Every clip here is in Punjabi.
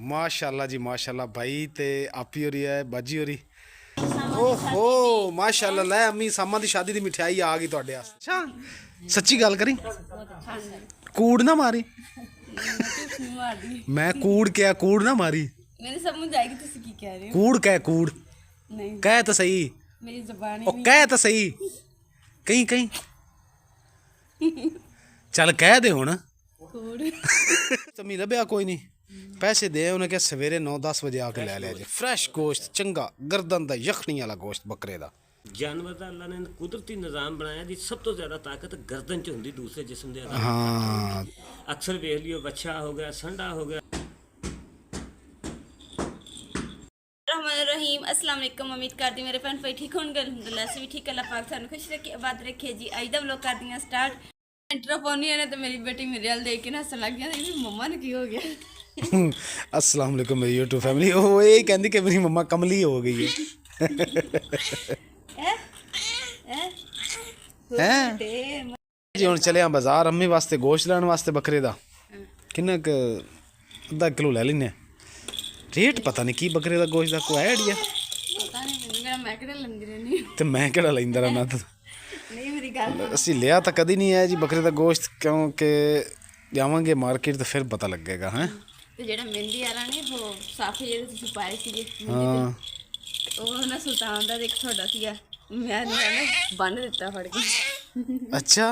माशाल्लाह जी माशाल्लाह भाई ते आपी हो रही है बाजी हो रही। ओहो माशाल्लाह लै अम्मी सामा दी शादी दी मिठाई आ गई तुहाडे वास्ते। अच्छा सच्ची गल करी कूड़ ना मारी मैं कूड़ क्या कूड़ ना मारी मेरी समझ आएगी तुसी की कह रहे हो। कूड़ कह कूड़ नहीं कह तो सही मेरी जुबान ओ कह तो सही कहीं कहीं चल कह दे हुण तमी लभ्या कोई नहीं पैसे दे उन्हें क्या सवेरे 9-10 बजे आके ले लिया जी फ्रैश गोश्त चंगा गर्दन दा यखनी वाला गोश्त बकरे दा जानवर ਦਾ ਅੱਲਾ ਨੇ ਕੁਦਰਤੀ ਨਿਜ਼ਾਮ ਬਣਾਇਆ ਜੀ ਸਭ ਤੋਂ ਜ਼ਿਆਦਾ ਤਾਕਤ ਗਰਦਨ 'ਚ ਹੁੰਦੀ ਦੂਸਰੇ ਜਿਸਮ ਦੇ ਅੰਦਰ। हाँ ਅਕਸਰ ਵੇਖ ਲਿਓ ਬੱਚਾ ਹੋ ਗਿਆ ਸੰਡਾ ਹੋ ਗਿਆ। रहीम अस्सलाम वालेकुम उम्मीद करती मेरे भैन भाई ठीक होंगे अल्हम्दुलिल्लाह से भी ठीक अल्लाह पाक सानू खुश रखे आबाद रखे जी अज दा व्लॉग कर दियां स्टार्ट इंट्रोफोनी ने तो मेरी बेटी मेरे वाल देख के ना हसन लग गया मम्मा ने की हो गया। अस्सलाम वालेकुम मेरी यूट्यूब फैमिली ओ ये कहंदी कि मेरी मम्मा कमली हो गई है हैं जी हुण चले आ बाजार अम्मी वास्ते गोश्त लैण वास्ते बकरे दा किन्ना क अद्धा किलो ले लैने रेट पता नहीं की बकरे दा गोश्त दा कोई आइडिया पता नहीं मेरा मैं केड़ा लंदी रहनी ते मैं केड़ा लैंदा रहना ते नहीं मेरी गल ਅਸੀਂ ਲਿਆ ਤਾਂ ਕਦੀ ਨਹੀਂ ਹੈ ਜੀ ਬੱਕਰੇ ਦਾ ਗੋਸ਼ਤ ਕਿਉਂਕਿ ਜਾਵਾਂਗੇ ਮਾਰਕੀਟ ਤਾਂ ਫਿਰ ਪਤਾ ਲੱਗੇਗਾ ਹੈ ਤੇ ਜਿਹੜਾ ਮਹਿੰਦੀ ਵਾਲਾ ਨਹੀਂ ਉਹ ਸਾਫੇ ਜਿਹੜੇ ਤੁਸੀਂ ਪਾਏ ਸੀਗੇ ਹਾਂ ਉਹ ਨਾ ਸੁਲਤਾਨ ਦਾ ਦੇਖ ਤੁਹਾਡਾ ਸੀਗਾ ਮੈਂ ਨਾ ਬੰਨ ਦਿੱਤਾ ਫੜ ਕੇ। ਅੱਛਾ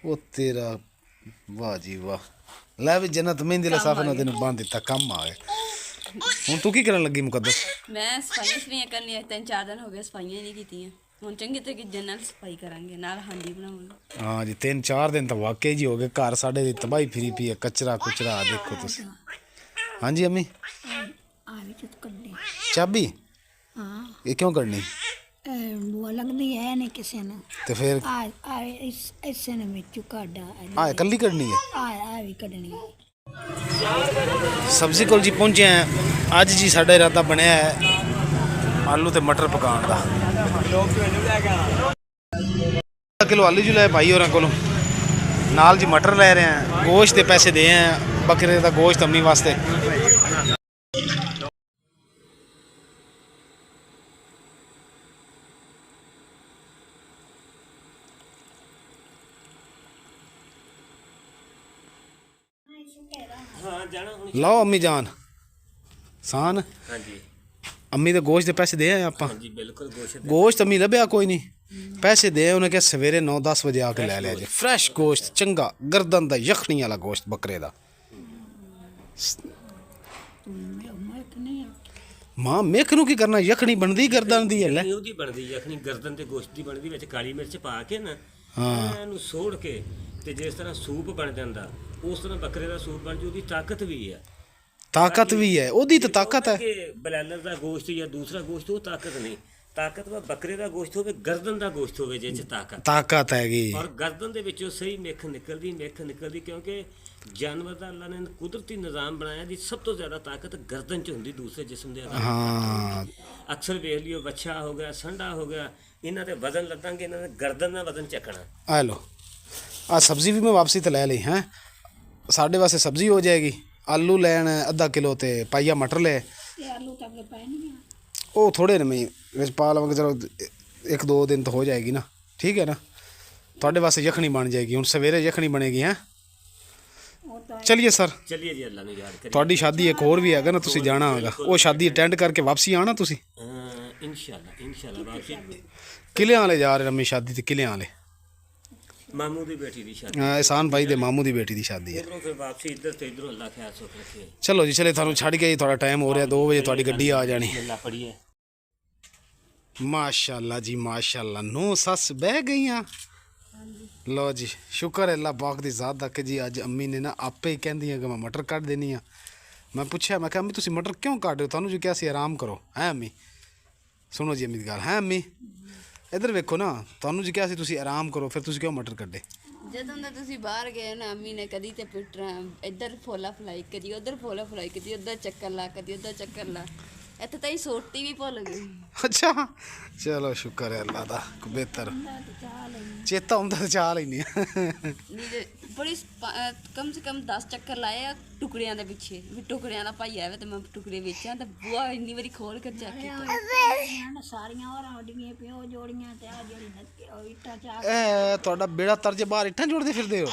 ਉਹ ਤੇਰਾ ਵਾਹ ਜੀ ਵਾਹ ਲੈ ਵੀ ਜਨਤ ਮਹਿੰਦੀ ਵਾਲਾ ਸਾਫੇ ਨਾਲ ਤੈਨੂੰ ਬੰਨ ਦਿੱਤਾ ਕੰਮ ਆ ਗਿਆ। ਹੁਣ ਤੂੰ ਕੀ ਕਰਨ ਲੱਗੀ ਮੁਕੱਦਸ? ਮੈਂ ਸਫਾਈਆਂ ਕਰਨੀਆਂ 3-4 ਦਿਨ ਹੋ ਗਏ ਸਫਾਈਆਂ ਨਹੀਂ ਕੀਤੀਆਂ ਹੁਣ ਚੰਗੀ ਤਰੀਕੇ ਜਨਰਲ ਸਫਾਈ ਕਰਾਂਗੇ ਨਾਲ ਹਾਂਡੀ ਬਣਾਵਾਂਗੇ। ਹਾਂ ਜੀ 3-4 ਦਿਨ ਤਾਂ ਵਾਕਈ ਜੀ ਹੋ ਗਏ ਘਰ ਸਾਡੇ ਦੀ ਤਬਾਹੀ ਫਿਰੀ ਪਈ ਹੈ ਕਚਰਾ ਕੁਚਰਾ ਦੇਖੋ ਤੁਸੀਂ। ਹਾਂਜੀ ਅੰਮੀ ਆ ਵੀ ਚੁੱਕ ਕੱਢੀ ਚਾਬੀ ਹਾਂ ਇਹ ਕਿਉਂ ਕਰਨੀ ਬੁਆ ਲੱਗਦੀ ਹੈ ਨਹੀਂ ਕਿਸੇ ਨੂੰ ਤੇ ਫਿਰ ਆ ਇਸੇ ਨੇ ਵਿੱਚੋਂ ਕੱਢਾ ਆ ਇਕੱਲੀ ਕਰਨੀ ਹੈ ਆ ਵੀ ਕੱਢਣੀ ਸਬਜ਼ੀ ਕੋਲ ਜੀ ਪਹੁੰਚੇ ਆ ਅੱਜ ਜੀ ਸਾਡਾ ਇਰਾਦਾ ਬਣਿਆ ਹੈ ਆਲੂ ਤੇ ਮਟਰ ਪਕਾਉਣ ਦਾ। ਕਿਲੋ ਆਲੂ ਜੀ ਲੈ ਭਾਈ ਹੋਰਾਂ ਕੋਲੋਂ ਨਾਲ ਜੀ ਮਟਰ ਲੈ ਰਹੇ ਆ ਗੋਸ਼ਤ ਦੇ ਪੈਸੇ ਦੇ ਆ ਬੱਕਰੇ ਦਾ ਗੋਸ਼ਤ ਅੰਮੀ ਵਾਸਤੇ। ਹਾਂ ਜਾਣਾ ਹੁਣ। ਲਓ ਅੰਮੀ ਜਾਨ ਸਾਨ ਹਾਂਜੀ ਅੰਮੀ ਦੇ ਗੋਸ਼ਤ ਦੇ ਪੈਸੇ ਦੇ ਆਏ ਆਪਾਂ। ਹਾਂਜੀ ਬਿਲਕੁਲ ਗੋਸ਼ਤ ਅੰਮੀ ਲੱਭਿਆ ਕੋਈ ਨਹੀਂ ਪੈਸੇ ਦੇ ਉਹਨੇ ਕਿਹਾ ਸਵੇਰੇ 9-10 ਵਜੇ ਆ ਕੇ ਲੈ ਲਿਆ ਜੀ ਫਰੈਸ਼ ਗੋਸ਼ਤ ਚੰਗਾ ਗਰਦਨ ਦਾ ਯਖਨੀ ਵਾਲਾ ਗੋਸ਼ਤ ਬੱਕਰੇ ਦਾ। ਮਾਂ ਮੇਖ ਨੂੰ ਕੀ ਕਰਨਾ ਯਖਣੀ ਬਣਦੀ ਗਰਦਨ ਦੀ ਹੈ ਲੈ ਉਹਦੀ ਬਣਦੀ ਯਖਣੀ ਗਰਦਨ ਤੇ ਗੋਸ਼ਤ ਦੀ ਬਣਦੀ ਵਿੱਚ ਕਾਲੀ ਮਿਰਚ ਪਾ ਕੇ ਨਾ ਹਾਂ ਇਹਨੂੰ ਸੋੜ ਕੇ ਤੇ ਜਿਸ ਤਰ੍ਹਾਂ ਸੂਪ ਬਣ ਜਾਂਦਾ ਉਸ ਤਰ੍ਹਾਂ ਬੱਕਰੇ ਦਾ ਸੂਪ ਬਣ ਜੂ। ਉਹਦੀ ਤਾਕਤ ਵੀ ਹੈ ਤਾਕਤ ਵੀ ਹੈ ਉਹਦੀ ਤਾਂ ਤਾਕਤ ਹੈ ਕਿ ਬਲੈਲਰ ਦਾ ਗੋਸ਼ਤ ਜਾਂ ਦੂਸਰਾ ਗੋਸ਼ਤ ਉਹ ਤਾਕਤ ਨਹੀਂ। ਤਾਕਤ ਵਾ ਬੱਕਰੇ ਦਾ ਗੋਸ਼ਤ ਹੋਵੇ ਗਰਦਨ ਦਾ ਗੋਸ਼ਤ ਹੋਵੇ ਜਿਹ 'ਚ ਤਾਕਤ ਹੈਗੀ ਔਰ ਗਰਦਨ ਦੇ ਵਿੱਚੋਂ ਸਹੀ ਮਿੱਖ ਨਿਕਲਦੀ ਕਿਉਂਕਿ ਜਾਨਵਰ ਦਾ ਅੱਲਾ ਨੇ ਕੁਦਰਤੀ ਨਿਜ਼ਾਮ ਬਣਾਇਆ ਜੀ ਸਭ ਤੋਂ ਜ਼ਿਆਦਾ ਤਾਕਤ ਗਰਦਨ 'ਚ ਹੁੰਦੀ ਦੂਸਰੇ ਜਿਸਮ ਦੇ ਅੰਦਰ। ਹਾਂ ਅਕਸਰ ਵੇਖ ਲਿਓ ਬੱਚਾ ਹੋ ਗਿਆ ਸੰਡਾ ਹੋ ਗਿਆ ਇਹਨਾਂ ਤੇ ਵਜ਼ਨ ਲੱਦਾਂਗੇ ਇਹਨਾਂ ਦੇ ਗਰਦਨ ਦਾ ਵਜ਼ਨ ਚੱਕਣਾ। ਆ ਲੋ ਆ ਸਬਜ਼ੀ ਵੀ ਮੈਂ ਵਾਪਸੀ ਤੇ ਲੈ ਲਈ ਹੈ ਸਾਡੇ ਵਾਸਤੇ ਸਬਜ਼ੀ ਹੋ ਜਾਏਗੀ। ਆਲੂ ਲੈਣ ਅੱਧਾ ਕਿਲੋ ਤੇ ਪਾਈਆ ਮਟਰ ਲੈ ਤੇ ਆਲੂ ਤਾਂ ਅੱਗੇ ਪਏ ਨਹੀਂ ਉਹ ਥੋੜੇ ਨੇ ਮੈਂ ਵਿੱਚ ਪਾ ਲਵਾਂਗੇ ਚਲੋ 1-2 ਦਿਨ ਤਾਂ ਹੋ ਜਾਏਗੀ ਨਾ ਠੀਕ ਹੈ ਨਾ ਤੁਹਾਡੇ ਵਾਸਤੇ ਯਖਣੀ ਬਣ ਜਾਏਗੀ। ਹੁਣ ਸਵੇਰੇ ਯਖਣੀ ਬਣੇਗੀ ਹੈ। ਚਲਿਏ ਸਰ ਚਲਿਏ ਜੀ ਅੱਲਾ ਨੂੰ ਯਾਦ ਕਰੀਏ। ਤੁਹਾਡੀ ਸ਼ਾਦੀ ਇੱਕ ਹੋਰ ਵੀ ਹੈਗਾ ਨਾ ਤੁਸੀਂ ਜਾਣਾ ਹੋਗਾ ਉਹ ਸ਼ਾਦੀ ਅਟੈਂਡ ਕਰਕੇ ਵਾਪਸੀ ਆਣਾ ਤੁਸੀਂ ਇਨਸ਼ਾਅੱਲਾ ਵਾਪਸੀ ਕਿਲਿਆਂ ਵਾਲੇ ਜਾ ਰਹੇ ਰਮੀ ਸ਼ਾਦੀ ਤੇ ਕਿਲਿਆਂ ਵਾਲੇ ਮਾਮੂ ਦੀ ਬੇਟੀ ਦੀ ਸ਼ਾਦੀ ਇਹਸਾਨ ਭਾਈ ਦੇ ਮਾਮੂ ਦੀ ਬੇਟੀ ਦੀ ਸ਼ਾਦੀ ਹੈ। ਉਧਰੋਂ ਫਿਰ ਵਾਪਸੀ ਇੱਧਰ ਤੇ ਇੱਧਰੋਂ ਅੱਲਾ ਖੈਰ ਸੁੱਖ ਰੱਖੇ। ਚਲੋ ਜੀ ਚਲੇ ਤੁਹਾਨੂੰ ਛੱਡ ਕੇ ਤੁਹਾਡਾ ਟਾਈਮ ਹੋ ਰਿਹਾ 2 ਵਜੇ ਤੁਹਾਡੀ ਗੱਡੀ ਆ ਜਾਣੀ। ਅੱਲਾ ਪੜੀਏ ਮਾਸ਼ਾਅੱਲਾ ਜੀ ਮਾਸ਼ਾਅੱਲਾ ਨੂੰ ਸੱਸ ਬਹਿ ਗਈਆਂ। ਲਓ ਜੀ ਸ਼ੁਕਰ ਹੈ ਅੱਲਾ ਪਾਕ ਦੀ ਜ਼ਾਤ ਦਾ ਕਿ ਜੀ ਅੱਜ ਅੰਮੀ ਨੇ ਨਾ ਆਪੇ ਹੀ ਕਹਿੰਦੀਆਂ ਕਿ ਮੈਂ ਮਟਰ ਕੱਢ ਦੇਣੀ ਆ। ਮੈਂ ਪੁੱਛਿਆ ਮੈਂ ਕਿਹਾ ਅੰਮੀ ਤੁਸੀਂ ਮਟਰ ਕਿਉਂ ਕੱਢ ਰਹੇ ਹੋ ਤੁਹਾਨੂੰ ਜੀ ਕਿਹਾ ਸੀ ਆਰਾਮ ਕਰੋ ਹੈ ਅੰਮੀ। ਸੁਣੋ ਜੀ ਅੰਮੀ ਦੀ ਗੱਲ ਹੈ ਅੰਮੀ ਇੱਧਰ ਵੇਖੋ ਨਾ ਤੁਹਾਨੂੰ ਜੀ ਕਿਹਾ ਸੀ ਤੁਸੀਂ ਆਰਾਮ ਕਰੋ ਫਿਰ ਤੁਸੀਂ ਕਿਉਂ ਮਟਰ ਕੱਢੇ? ਜਦੋਂ ਦਾ ਤੁਸੀਂ ਬਾਹਰ ਗਏ ਨਾ ਅੰਮੀ ਨੇ ਕਦੀ ਤੇ ਪਿੱਟਣਾ ਇੱਧਰ ਫੋਲਾ ਫਲਾਈ ਕਦੀ ਉੱਧਰ ਫੋਲਾ ਫਲਾਈ ਕਦੀ ਉੱਧਰ ਚੱਕਰ ਲਾ ਕਦੀ ਉੱਧਰ ਚੱਕਰ ਲਾ ਇੱਥੇ ਤਾਂ ਹੀ ਸੋਟੀ ਵੀ ਭੁੱਲ ਗਈ। ਅੱਛਾ ਚਲੋ ਸ਼ੁਕਰ ਹੈ ਅੱਲਾ ਦਾ ਬਿਹਤਰ ਚੇਤਾ ਹੁੰਦਾ ਤਾਂ ਚਾਹ ਲੈਂਦੀ ਆ। ਨਹੀਂ ਤੇ ਬੜੀ ਕਮ ਸੇ ਕਮ 10 ਚੱਕਰ ਲਾਏ ਆ ਟੁਕੜਿਆਂ ਦੇ ਪਿੱਛੇ ਵੀ ਟੁਕੜਿਆਂ ਦਾ ਭਾਈ ਆਵੇ ਤੇ ਮੈਂ ਟੁਕੜੇ ਵੇਚਾਂ ਤੇ ਬੂਆ ਇੰਨੀ ਵਾਰੀ ਖੋਲ ਕੇ ਚੈੱਕ ਕੀਤਾ ਸਾਰੀਆਂ ਹੋਰਾਂ ਉੱਡੀਆਂ ਪਿਓ ਜੋੜੀਆਂ ਤੇ ਆ ਜਿਹੜੀ ਨੱਕੇ ਉਹ ਇੱਟਾਂ ਚਾ ਇਹ ਤੁਹਾਡਾ ਬੇੜਾ ਤਰਜ ਬਾਹਰ ਇੱਟਾਂ ਜੋੜਦੇ ਫਿਰਦੇ ਹੋ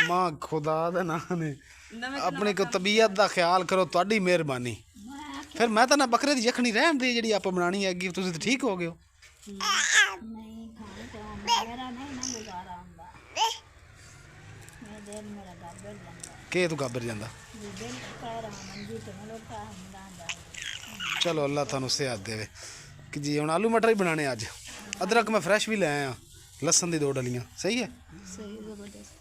ਮਾਂ ਖੁਦਾ ਦਾ ਨਾਂ ਨੇ ਆਪਣੀ ਕੋ ਤਬੀਅਤ ਦਾ ਖਿਆਲ ਕਰੋ, ਤੁਹਾਡੀ ਮਿਹਰਬਾਨੀ। ਫਿਰ ਮੈਂ ਤਾਂ ਨਾ ਬੱਕਰੇ ਦੀ ਯਖਣੀ ਰਹਿਣ ਦੀ ਜਿਹੜੀ ਆਪਾਂ ਬਣਾਣੀ ਹੈਗੀ, ਤੁਸੀਂ ਤਾਂ ਠੀਕ ਹੋ ਗਏ ਹੋ। ਨਹੀਂ ਖਾਣੇ ਤੇ ਮੇਰਾ ਨਹੀਂ ਨਾ ਗੁਜ਼ਾਰਾ ਹੁੰਦਾ ਮੇਰੇ ਦਿਲ ਮੇਰਾ ਗੱਬਰ ਜਾਂਦਾ ਕਿ ਤੂੰ ਗਾਬਰ ਜਾਂਦਾ। ਦਿਲ ਕਹਿ ਰਹਾ ਮੰਜੀ ਤੇ ਮਲੋਕਾ ਹੁੰਦਾ ਜਾਂਦਾ ਚਲੋ ਅੱਲਾ ਤੁਹਾਨੂੰ ਸਿਹਤ ਦੇਵੇ ਕਿ ਜੀ। ਹੁਣ ਆਲੂ ਮਟਰ ਹੀ ਬਣਾਣੇ ਅੱਜ। ਅਦਰਕ ਮੈਂ ਫਰੈਸ਼ ਵੀ ਲੈ ਆਇਆ, ਲਸਣ ਦੀ 2 ਡਲੀਆਂ। ਸਹੀ ਹੈ, ਸਹੀ ਜ਼ਬਰਦਸਤ।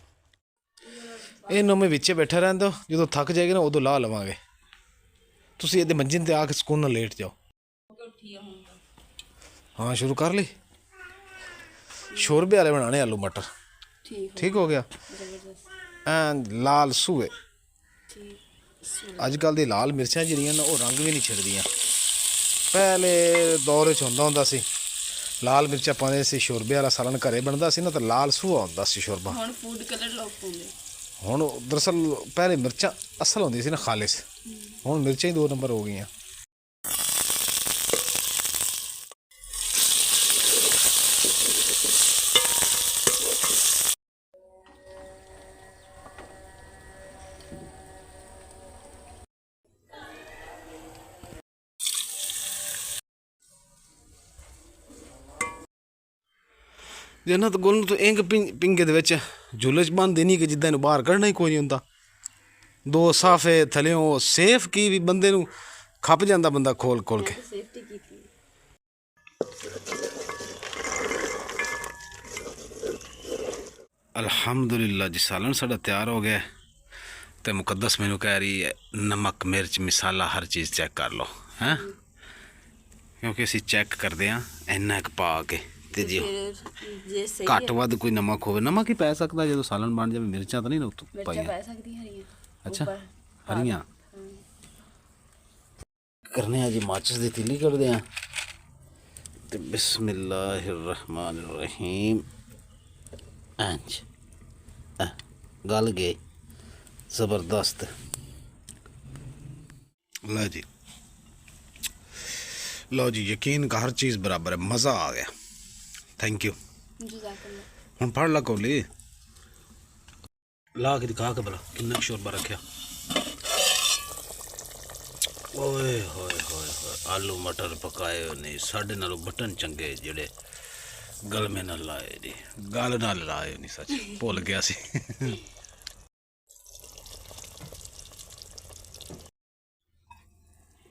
ਇਹਨੂੰ ਮੈਂ ਵਿੱਚੇ ਬੈਠਾ ਰਹਿਣ ਦਿਓ, ਜਦੋਂ ਥੱਕ ਜਾਏਗਾ ਨਾ ਉਦੋਂ ਲਾ ਲਵਾਂਗੇ। ਤੁਸੀਂ ਇਹਦੇ ਮੰਜੇ 'ਤੇ ਆ ਕੇ ਸਕੂਨ ਨਾਲ ਲੇਟ ਜਾਓ। ਹਾਂ ਸ਼ੁਰੂ ਕਰ ਲਈ। ਸ਼ੋਰਬੇ ਵਾਲੇ ਬਣਾਣੇ ਆਲੂ ਮਟਰ। ਠੀਕ ਹੋ ਗਿਆ। ਐਨ ਲਾਲ ਸੂਏ। ਅੱਜ ਕੱਲ੍ਹ ਦੀ ਲਾਲ ਮਿਰਚਾਂ ਜਿਹੜੀਆਂ ਨਾ ਉਹ ਰੰਗ ਵੀ ਨਹੀਂ ਛੱਡਦੀਆਂ। ਪਹਿਲੇ ਦੌਰ 'ਚ ਹੁੰਦਾ ਸੀ ਲਾਲ ਮਿਰਚਾਂ ਪਾਉਂਦੇ ਸੀ, ਸ਼ੋਰਬੇ ਵਾਲਾ ਸਾਲਣ ਘਰੇ ਬਣਦਾ ਸੀ ਨਾ ਤਾਂ ਲਾਲ ਸੂਆ ਹੁੰਦਾ ਸੀ ਸ਼ੋਰਬਾ। ਹੁਣ ਫੂਡ ਕਲਰ ਲੋਕ ਪਾਉਂਦੇ। ਹੁਣ ਦਰਅਸਲ ਪਹਿਲੇ ਮਿਰਚਾਂ ਅਸਲ ਹੁੰਦੀ ਸੀ ਨਾ ਖਾਲਿਸ, ਹੁਣ ਮਿਰਚਾਂ ਹੀ 2 ਨੰਬਰ ਹੋ ਗਈਆਂ। ਜਨਤ ਗੁਲ ਨੂੰ ਤਾਂ ਇੰਗ ਪਿੰਗੇ ਦੇ ਵਿੱਚ ਝੂਲੇ 'ਚ ਬੰਨ੍ਹ ਦੇਣੀ ਕਿ ਜਿੱਦਾਂ ਇਹਨੂੰ ਬਾਹਰ ਕੱਢਣਾ ਹੀ ਕੋਈ ਨਹੀਂ ਹੁੰਦਾ। 2 ਸਾਫੇ ਥੱਲਿਓਂ ਸੇਫ ਕੀ ਵੀ ਬੰਦੇ ਨੂੰ ਖੱਪ ਜਾਂਦਾ ਬੰਦਾ ਖੋਲ ਕੇ। ਸੇਫਟੀ ਕੀਤੀ। ਅਲਹਮਦੁਲਿਲਾ ਜੀ, ਸਾਲਨ ਸਾਡਾ ਤਿਆਰ ਹੋ ਗਿਆ ਤੇ ਮੁਕੱਦਸ ਮੈਨੂੰ ਕਹਿ ਰਹੀ ਹੈ ਨਮਕ ਮਿਰਚ ਮਸਾਲਾ ਹਰ ਚੀਜ਼ ਚੈੱਕ ਕਰ ਲਓ ਹੈਂ, ਕਿਉਂਕਿ ਅਸੀਂ ਚੈੱਕ ਕਰਦੇ ਹਾਂ ਇੰਨਾ ਕੁ ਪਾ ਕੇ। ਤੇ ਜੀ ਜੇ ਸਹੀ ਘੱਟ ਵੱਧ ਕੋਈ ਨਮਕ ਹੋਵੇ, ਨਮਕ ਹੀ ਪੈ ਸਕਦਾ ਜਦੋਂ ਸਾਲਨ ਬਣ ਜਾਵੇ। ਮਿਰਚਾਂ ਤਾਂ ਨਹੀਂ ਨਾ ਉੱਤੋਂ ਮਿਰਚਾਂ ਪਾਈਆਂ। ਪੈ ਸਕਦੀਆਂ ਹਰੀਆਂ। ਅੱਛਾ ਹਰੀਆਂ ਕਰਨੇ ਆ ਜੀ। ਮਾਚਿਸ ਦੀ ਤਿੱਲੀ ਕਰਦੇ ਆ ਤੇ ਬਿਸਮਿਲ੍ਲਾਹਿਰ ਰਹਿਮਾਨਿਰ ਰਹੀਮ। ਇੰਜ ਗਲ ਗਏ ਜ਼ਬਰਦਸਤ। लो जी, लो जी, यकीन का हर चीज़ बराबर है, मज़ा आ गया। Thank you. हम पढ़ ला कोली ला के दिखा के भला किन्ना शोरबा रखा। ओए होए होए होए, आलू मटर पकाए नहीं साढ़े नालों बटन चंगे जेड़े गल में ना लाए जी, गल ना लाए नहीं, सच भुल गया सी।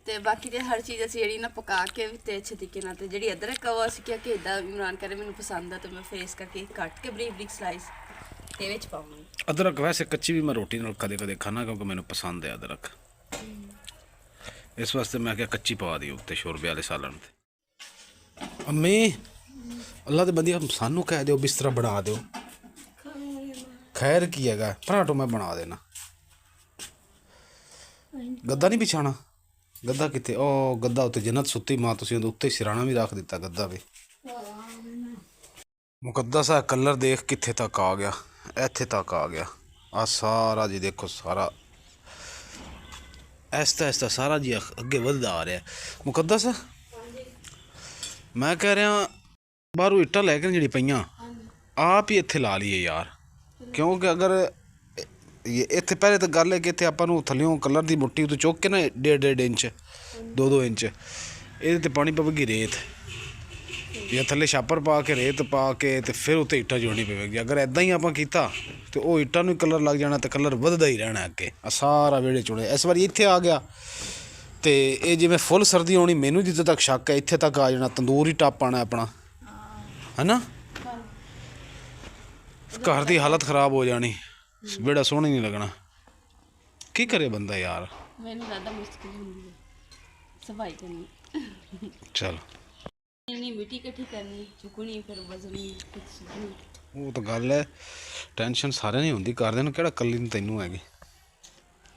ਤੇ ਬਾਕੀ ਤੇ ਹਰ ਚੀਜ਼ ਅਸੀਂ ਜਿਹੜੀ ਨਾ ਪਕਾ ਕੇ ਵੀ ਤੇ ਅੱਛੇ ਤਰੀਕੇ ਨਾਲ, ਤੇ ਜਿਹੜੀ ਅਦਰਕ ਆ ਉਹ ਅਸੀਂ ਕਿਹਾ ਕਿ ਇਦਾਂ ਇਮਰਾਨ ਕਰੇ ਮੈਨੂੰ ਪਸੰਦ ਆ ਤੇ ਮੈਂ ਫੇਸ ਕਰਕੇ ਕੱਟ ਕੇ ਬਰੀਕ ਬਰੀਕ ਸਲਾਈਸ ਤੇ ਵਿੱਚ ਪਾਵਾਂਗੀ। अदरक वैसे कच्ची भी मैं रोटी नाल कदे कदे खाना क्योंकि मैंने पसंद है अदरक, इस वास्ते मैं क्या कच्ची पा दी उत्ते शोरबे वाले सालन ते। अम्मी अल्लाह दे बंदी सानू कह दिओ बिस्तरा बना दिओ, खैर की हैगा पराठो मैं बना देना। गद्दा नहीं बिछाना, गद्दा कितने ओ गद्दा उत्ते जन्नत सुत्ती मां, तुसीं उहदे उत्ते सिराना भी रख दिता गद्दा भी। मुकद्दस है कलर देख कित्थे तक आ गया, ਇੱਥੇ तक आ गया। आ सारा जी देखो सारा ऐसा ऐसा सारा जी अगे वधदा आ रहा है। मुकद्दस मैं कह रहा बाहरों इट्टां लैके जी पईयां आप ही इत्थे ला लीए यार, क्योंकि अगर इत्थे पहले तो गल है कि इत्थे आपां नूं थल्लियों कलर दी मुट्टी तो चुक के ना 1.5 इंच 2 इंच ਇਹਦੇ ਤੇ ਪਾਣੀ ਪਵੇਗੀ ਰੇਤ, ਜਾਂ ਥੱਲੇ ਛਾਪਰ ਪਾ ਕੇ ਰੇਤ ਪਾ ਕੇ ਤੇ ਫਿਰ ਉੱਤੇ ਇੱਟਾਂ ਜੋੜਨੀ ਪਵੇਗੀ। ਅਗਰ ਇੱਦਾਂ ਹੀ ਆਪਾਂ ਕੀਤਾ ਤੇ ਉਹ ਇੱਟਾਂ ਨੂੰ ਕਲਰ ਲੱਗ ਜਾਣਾ ਤੇ ਕਲਰ ਵੱਧਦਾ ਹੀ ਰਹਿਣਾ ਅੱਗੇ। ਆ ਸਾਰਾ ਵਿਹੜੇ ਚੁਣੇ ਇਸ ਵਾਰੀ ਇੱਥੇ ਆ ਗਿਆ ਤੇ ਇਹ ਜਿਵੇਂ ਫੁੱਲ ਸਰਦੀ ਆਉਣੀ ਮੈਨੂੰ ਜਿੱਥੇ ਤੱਕ ਸ਼ੱਕ ਹੈ ਇੱਥੇ ਤੱਕ ਆ ਜਾਣਾ, ਤੰਦੂਰ ਹੀ ਟੱਪ ਆਉਣਾ ਆਪਣਾ, ਹੈ ਨਾ। ਘਰ ਦੀ ਹਾਲਤ ਖਰਾਬ ਹੋ ਜਾਣੀ, ਵਿਹੜਾ ਸੋਹਣਾ ਨਹੀਂ ਲੱਗਣਾ। ਕੀ ਕਰੇ ਬੰਦਾ ਯਾਰ, ਮੈਨੂੰ ਜ਼ਿਆਦਾ ਮੁਸ਼ਕਿਲ ਹੁੰਦੀ ਹੈ ਸਫਾਈ ਕਰਨੀ। ਚਲ ਨਹੀਂ ਮਿੱਟੀ ਇਕੱਠੀ ਕਰਨੀ, ਚੁੱਕਣੀ, ਫਿਰ ਵਜ਼ਨੀ ਸੁੱਟਣੀ। ਉਹ ਤਾਂ ਗੱਲ ਹੈ, ਟੈਨਸ਼ਨ ਸਾਰਿਆਂ ਨੂੰ ਹੁੰਦੀ, ਕਰਦੇ ਨੂੰ ਕਿਹੜਾ ਕੱਲੀ ਨੂੰ ਤੈਨੂੰ ਹੈਗੀ।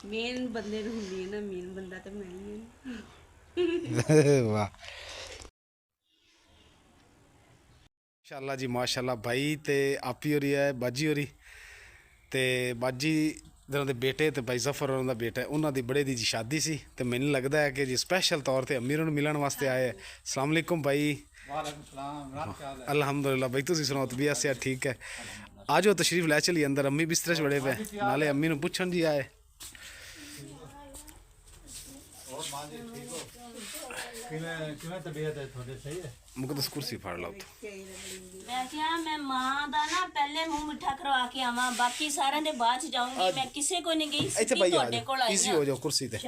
ਮੇਨ ਬੰਦੇ ਨੂੰ ਹੁੰਦੀ ਹੈ ਨਾ, ਮੇਨ ਬੰਦਾ ਤਾਂ ਮੈਂ ਹੀ ਹਾਂ। ਵਾਹ ਮਾਸ਼ਾਅੱਲਾ ਜੀ ਮਾਸ਼ਾਅੱਲਾ ਭਾਈ ਤੇ ਆਪੀ ਹੋ ਰਹੀ ਹੈ ਬਾਜੀ ਹੋ ਰਹੀ ਤੇ ਬਾਜੀ ਜਿਹਨਾਂ ਦੇ ਬੇਟੇ ਤੇ ਬਾਈ ਜ਼ਫਰ ਉਹਨਾਂ ਦਾ ਬੇਟਾ ਉਹਨਾਂ ਦੀ ਬੜੇ ਦੀ ਜੀ ਸ਼ਾਦੀ ਸੀ ਤੇ ਮੈਨੂੰ ਲੱਗਦਾ ਹੈ ਕਿ ਜੀ ਸਪੈਸ਼ਲ ਤੌਰ ਤੇ ਅਮੀਰ ਨੂੰ ਮਿਲਣ ਵਾਸਤੇ ਆਏ ਹੈ। अस्सलाम वालेकुम भाई। वालेकुम सलाम। रात क्या हाल है? अल्हम्दुलिल्लाह भाई तुसी सुनाओ तबीयत से ठीक है? आ जाओ तशरीफ ले चलिए अंदर, अम्मी बिस्तरे च बड़े पे नाले अम्मी नु पुछन जी आए। और मां जी ठीक हो? किवें तबीयत है थोड़ी सही है? मुकदस कुर्सी फाड़ लाओ तो। मैं क्या मैं मां दा ना पहले मुंह मिठा करवा के आवा, बाकी सारे दे बाद च जाऊंगी। मैं किसे को नहीं गई, ਇੱਥੇ सिर्फ भाई आ ਤੁਹਾਡੇ ਕੋਲ जाओ, आई इजी हो जाओ कुर्सी ते।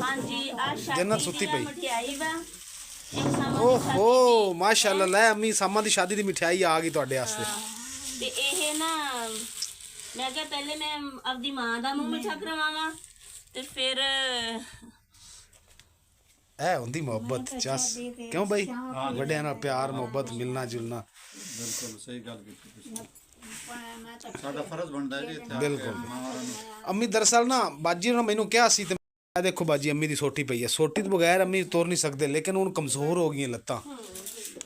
हां जी आज शादी जन्नत सुत्ती दी पई। मठियाई वा एक सामान ओहो माशाल्लाह ले अम्मी सामा दी शादी दी मिठाई आ गई ਤੁਹਾਡੇ ਵਾਸਤੇ। ਤੇ ਇਹ ਨਾ ਮੈਂ ਕਿਹਾ ਪਹਿਲੇ ਮੈਂ ਆਪਦੀ ਮਾਂ ਦਾ ਮੂੰਹ ਮਿਠਾ ਕਰਵਾਵਾਂ ਤੇ ਫਿਰ ਐ ਹੁੰਦੀ ਮੁਹੱਬਤ ਜਸ ਕਿਉਂ ਬਾਈ ਵੱਡਿਆਂ ਨਾਲ ਪਿਆਰ ਮੁਹੱਬਤ ਮਿਲਣਾ ਜੁਲਣਾ। बिल्कुल सही गल कीती तुसीं। साडा फर्ज बनदा है जी इत्थे आ के बिल्कुल। मावां नूं ਅੰਮੀ ਦਰਅਸਲ ਨਾ ਬਾਜੀ ਨੇ ਮੈਨੂੰ ਕਿਹਾ ਸੀ ਤੇ ਇਹ ਦੇਖੋ ਬਾਜੀ ਅੰਮੀ ਦੀ ਸੋਟੀ ਪਈ ਹੈ, ਸੋਟੀ ਤੋਂ ਬਗੈਰ ਅੰਮੀ ਤੁਰ ਨਹੀਂ ਸਕਦੇ ਲੇਕਿਨ ਹੁਣ ਕਮਜ਼ੋਰ ਹੋ ਗਈਆਂ ਲੱਤਾਂ,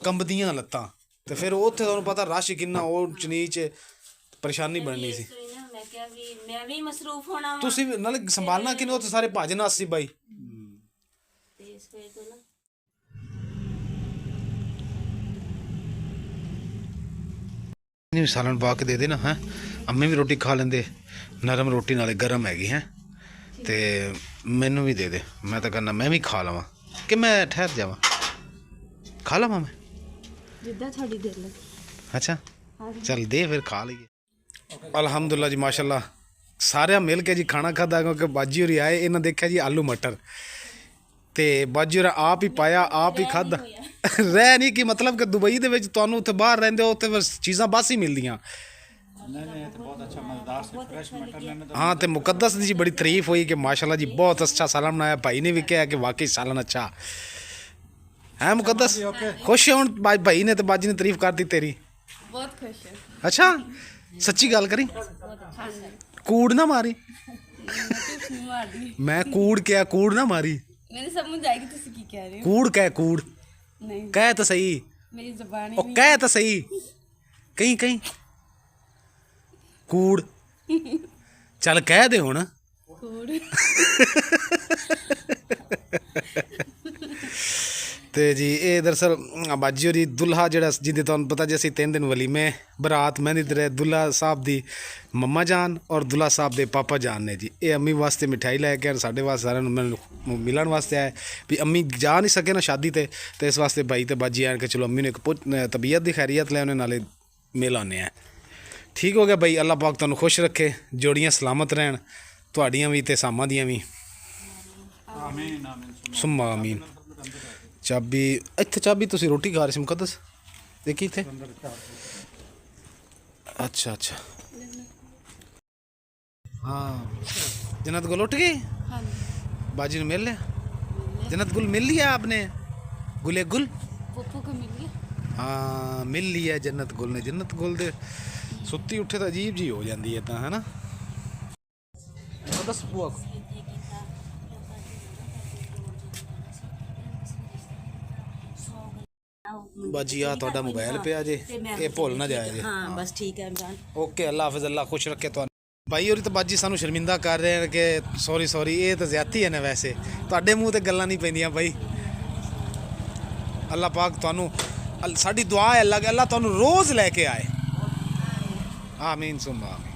ਕੰਬਦੀਆਂ ਲੱਤਾਂ ਤੇ ਫਿਰ ਉੱਥੇ ਤੁਹਾਨੂੰ ਪਤਾ ਰਸ਼ ਕਿੰਨਾ ਉਹ ਚਨੀਚ ਪਰੇਸ਼ਾਨੀ ਬਣਨੀ ਸੀ। ਕੋਈ ਨਾ ਮੈਂ ਕਿਹਾ ਵੀ ਮੈਂ ਵੀ ਮਸਰੂਫ ਹੋਣਾ ਵਾ ਤੁਸੀਂ ਨਾਲੇ ਸੰਭਾਲਣਾ ਕਿਨੇ ਉੱਥੇ ਸਾਰੇ ਭਜਨ ਸੀ ਬਾਈ। ਤੇ ਇਸ ਵੇ ਤੋਂ ਨਾ नहीं सालन पा के दे देना है, अम्मी भी रोटी खा लेंदे, नरम रोटी नाले गर्म हैगी है ते मैनू भी दे दे, मैं तो कहना मैं भी खा लवां कि मैं ठहर जावां, खा लवां मैं ਜਿੱਦਾਂ ਤੁਹਾਡੀ ਦਿਲ ਲੱਗੇ। अच्छा चल दे फिर खा लीए। अल्हम्दुलिल्लाह जी माशाल्लाह सारे मिल के जी खाना खादा क्योंकि बाजी होरी आए इन्हें देखा जी आलू मटर ਤੇ ਬਾਜੀ ਹੋਰਾਂ ਆਪ ਹੀ ਪਾਇਆ ਆਪ ਹੀ ਖਾਧਾ। ਰਹਿ ਨਹੀਂ ਕਿ ਮਤਲਬ ਕਿ ਦੁਬਈ ਦੇ ਵਿੱਚ ਤੁਹਾਨੂੰ ਉੱਥੇ ਬਾਹਰ ਰਹਿੰਦੇ ਹੋ ਉੱਥੇ ਬਸ ਚੀਜ਼ਾਂ ਬਸ ਹੀ ਮਿਲਦੀਆਂ। नहीं नहीं तो बहुत अच्छा मजेदार से फ्रेश मटर लेने तो हाँ तो मुकद्दस जी बड़ी तारीफ हुई कि माशाल्लाह जी बहुत अच्छा सालन बनाया, भाई ने भी कहा कि वाकई सालन अच्छा है। मुकद्दस खुश है हूँ भाई ने तो बाजी ने तारीफ कर दी तेरी। ਬਹੁਤ ਖੁਸ਼ ਹਾਂ। अच्छा सच्ची गल करी कूड़ ना मारी, ਝੂਠ ਨਹੀਂ ਮਾਰਦੀ। मैं कूड़ क्या कूड़ ना मारी, ਮੈਨੂੰ ਸਮਝ ਆਏਗੀ ਤੁਸੀਂ ਕੀ ਕਹਿ ਰਹੇ ਹੋ। कूड़ कह कूड़ ਨਹੀਂ कह तो सही, ਮੇਰੀ ਜ਼ੁਬਾਨ ओ कह तो सही कहीं कहीं कूड़ चल कह दे हुण। ਕੋੜ ਤੇ ਜੀ ਇਹ ਦਰਅਸਲ ਬਾਜੀ ਹੋਰੀ ਦੁल्हा ਜਿਹੜਾ ਜਿਹਦੇ ਤੁਹਾਨੂੰ ਪਤਾ ਜੀ ਅਸੀਂ 3 ਦਿਨ ਵਲੀਮੇ ਬਰਾਤ ਮਹਿੰਦੀ ਤੇ ਦੁल्हा ਸਾਹਿਬ ਦੀ ਮੰਮਾ ਜਾਨ ਔਰ ਦੁल्हा ਸਾਹਿਬ ਦੇ ਪਾਪਾ ਜਾਨ ਨੇ ਜੀ ਇਹ ਅੰਮੀ ਵਾਸਤੇ ਮਿਠਾਈ ਲੈ ਕੇ ਸਾਡੇ ਵਾਸਤੇ ਸਾਰਿਆਂ ਨੂੰ ਮੈਨੂੰ ਮਿਲਣ ਵਾਸਤੇ ਆਏ ਵੀ ਅੰਮੀ ਜਾ ਨਹੀਂ ਸਕੇ ਨਾ ਸ਼ਾਦੀ ਤੇ ਇਸ ਵਾਸਤੇ ਭਾਈ ਤੇ ਬਾਜੀ ਆਣ ਕੇ ਚਲੋ ਅੰਮੀ ਨੂੰ ਇੱਕ ਤਬੀਅਤ ਦੀ ਖੈਰੀਅਤ ਲੈ ਉਹਨੇ ਨਾਲੇ ਮਿਲ ਆਉਂਦੇ ਆ। ਠੀਕ ਹੋ ਗਿਆ ਭਾਈ, ਅੱਲਾਹ ਪਾਕ ਤੁਹਾਨੂੰ ਖੁਸ਼ ਰੱਖੇ, ਜੋੜੀਆਂ ਸਲਾਮਤ ਰਹਿਣ ਤੁਹਾਡੀਆਂ ਵੀ ਤੇ ਸਾਮਾਂ ਦੀਆਂ ਵੀ। आमीन आमीन ਸੁੰਮਾ ਅਮੀਨ। ਚਾਬੀ ਇੱਥੇ, ਚਾਬੀ ਤੁਸੀਂ ਰੋਟੀ ਖਾ ਰਹੇ ਸੀ ਮੁਕੱਦਸ ਦੇਖੀ ਇੱਥੇ। अच्छा अच्छा हाँ जन्नत गुल उठ गई, बाजी ने मिल लिया जन्नत गुल मिल लिया आपने, गुले गुल ਪੱਪੂ ਕੋ ਮਿਲ ਗਿਆ। हाँ मिल लिया जन्नत गुल ने। जन्नत गुल दे सुत्ती उठे तो अजीब जी हो जाती है है ना। दस बुआ को बाजी आ ਤੁਹਾਡਾ मोबाइल पे ਜੇ ਇਹ ਭੁੱਲ ਨਾ ਜਾਏ ਜੇ। ਹਾਂ ਬਸ ਠੀਕ ਹੈ ਇਮਰਾਨ। ਓਕੇ ਅੱਲਾ ਹਾਫਿਜ਼, ਅੱਲਾ ਖੁਸ਼ ਰੱਖੇ ਤੁਹਾਨੂੰ। ਭਾਈ ਹੋਰੀ ਤਾਂ ਬਾਜੀ ਸਾਨੂੰ ਸ਼ਰਮਿੰਦਾ ਕਰ ਰਹੇ ਹਨ ਕਿ ਸੌਰੀ ਇਹ ਤਾਂ ਜ਼ਿਆਦਤੀ ਹੈ ਨਾ, ਵੈਸੇ ਤੁਹਾਡੇ ਮੂੰਹ ਤੇ ਗੱਲਾਂ ਨਹੀਂ ਪੈਂਦੀਆਂ ਭਾਈ। ਅੱਲਾ ਪਾਕ ਤੁਹਾਨੂੰ ਸਾਡੀ ਦੁਆ ਹੈ ਅੱਲਾ ਤੁਹਾਨੂੰ ਰੋਜ਼ ਲੈ ਕੇ ਆਏ। ਆਮੀਨ ਸੁਮਾ ਆਮੀਨ।